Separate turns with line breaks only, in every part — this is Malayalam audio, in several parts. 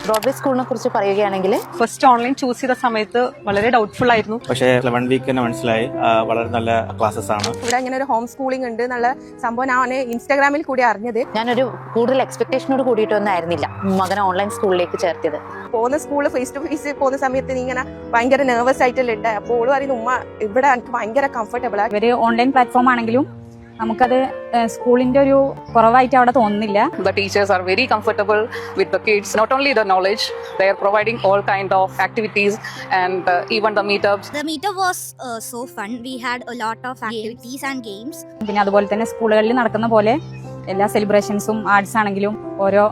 ബ്രോഡ്വേ സ്കൂളിനെ കുറിച്ച് പറയുകയാണെങ്കിൽ
ഫസ്റ്റ് ഓൺലൈൻ ചൂസ് ചെയ്ത സമയത്ത് വളരെ ഡൗട്ട്ഫുൾ ആയിരുന്നു.
പക്ഷേ 1 വീക്ക് തന്നെ മനസ്സിലായി വളരെ നല്ല ക്ലാസ്സസ് ആണ്.
ഇവിടെ അങ്ങനെ ഒരു ഹോം സ്കൂളിംഗ് ഉണ്ട് എന്നുള്ള സംഭവം ഞാൻ ഇൻസ്റ്റാഗ്രാമിൽ കൂടി അറിഞ്ഞത്.
ഞാനൊരു കൂടുതൽ എക്സ്പെക്ടേഷനോട് കൂടിയിട്ടൊന്നും ആയിരുന്നില്ല മകനെ ഓൺലൈൻ സ്കൂളിലേക്ക് ചേർത്തത്.
പോകുന്ന സ്കൂളിൽ ഫേസ് ടു ഫേസ് പോകുന്ന സമയത്ത് നീ ഇങ്ങനെ ഭയങ്കര നെർവസ് ആയിട്ടല്ലേ ഉണ്ട്. അപ്പോൾ ഓള് പറയുന്നു ഉമ്മ ഇവിടെ എനിക്ക് ഭയങ്കര കംഫർട്ടബിൾ ആണ്.
ഇവര് ഓൺലൈൻ പ്ലാറ്റ്ഫോം ആണെങ്കിലും നമുക്കത് സ്കൂളിന്റെ ഒരു കുറവായിട്ട് അവിടെ തോന്നുന്നില്ല.
The teachers are very comfortable with the kids. Not only the knowledge, they are providing all kind of activities and even the meetups.
The meetup was so fun. We had a lot of activities and games.
പിന്നെ അതുപോലെ തന്നെ സ്കൂളുകളിൽ നടക്കുന്ന പോലെ എല്ലാ സെലിബ്രേഷൻസും ആർട്സ് ആണെങ്കിലും ഓരോ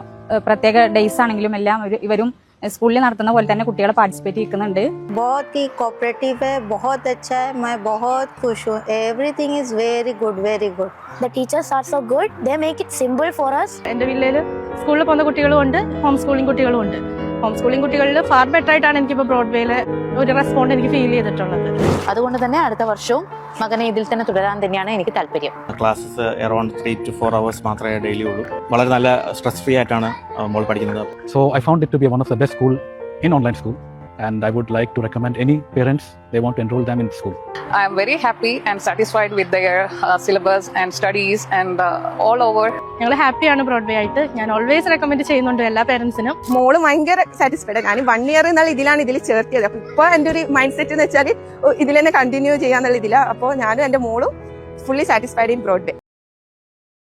പ്രത്യേക ഡേയ്സ് ആണെങ്കിലും എല്ലാം ഇവരും സ്കൂളിൽ നടത്തുന്ന പോലെ തന്നെ കുട്ടികൾ പാർട്ടിസിപ്പേറ്റ് ചെയ്യുന്നുണ്ട്.
बहुत ही कोऑपरेटिव है, बहुत अच्छा है, मैं बहुत खुश हूँ. Everything is very good, very good.
The teachers are so good. They make it simple for us.
എൻ്റെ വില്ലയിൽ സ്കൂളിൽ പോകുന്ന കുട്ടികളും ഉണ്ട്, ഹോം സ്കൂളിംഗ് കുട്ടികളും ഉണ്ട്. ഹോം സ്കൂളിംഗ് കുട്ടികളിൽ ഫാർ ബെറ്റർ ആയിട്ടാണ് എനിക്കിപ്പോൾ ബ്രോഡ്വേയിൽ ഒരു റെസ്പോണ്ട് എനിക്ക് ഫീൽ ചെയ്തിട്ടുള്ളത്.
അതുകൊണ്ട് തന്നെ അടുത്ത വർഷവും മകനെ ഇതിൽ തന്നെ തുടരാൻ തന്നെയാണ് എനിക്ക് താല്പര്യം.
ക്ലാസ്സസ് അറൌണ്ട് 3 to 4 hours മാത്രമേ ഡെയിലി ഉള്ളൂ. വളരെ നല്ല സ്ട്രെസ് ഫ്രീ ആയിട്ടാണ് മോൾ പഠിക്കുന്നത്.
So I found it to be one of the best school in online school, and I would like to recommend any parents they want to enroll them in school.
I am very happy and satisfied with their syllabus and studies and all over.
ഞങ്ങൾ ഹാപ്പിയാണ് ബ്രോഡ്വേ ആയിട്ട്. ഞാൻ ഓൾവേസ് റെക്കമെൻഡ് ചെയ്യുന്നുണ്ട് എല്ലാ പേരൻസിനും.
മോള് ഭയങ്കര സാറ്റിസ്ഫൈഡ്. ഞാൻ 1 year എന്നുള്ള ഇതിലാണ് ഇതിൽ ചേർത്തിയത്. അപ്പൊ ഇപ്പൊ എന്റെ ഒരു മൈൻഡ് സെറ്റ് എന്ന് വെച്ചാൽ ഇതിൽ തന്നെ കണ്ടിന്യൂ ചെയ്യാന്നുള്ള ഇതിലാണ്. അപ്പോൾ ഞാനും എന്റെ മോളും ഫുള്ളി സാറ്റിസ്ഫൈഡ് ഇൻ ബ്രോഡ്വേ.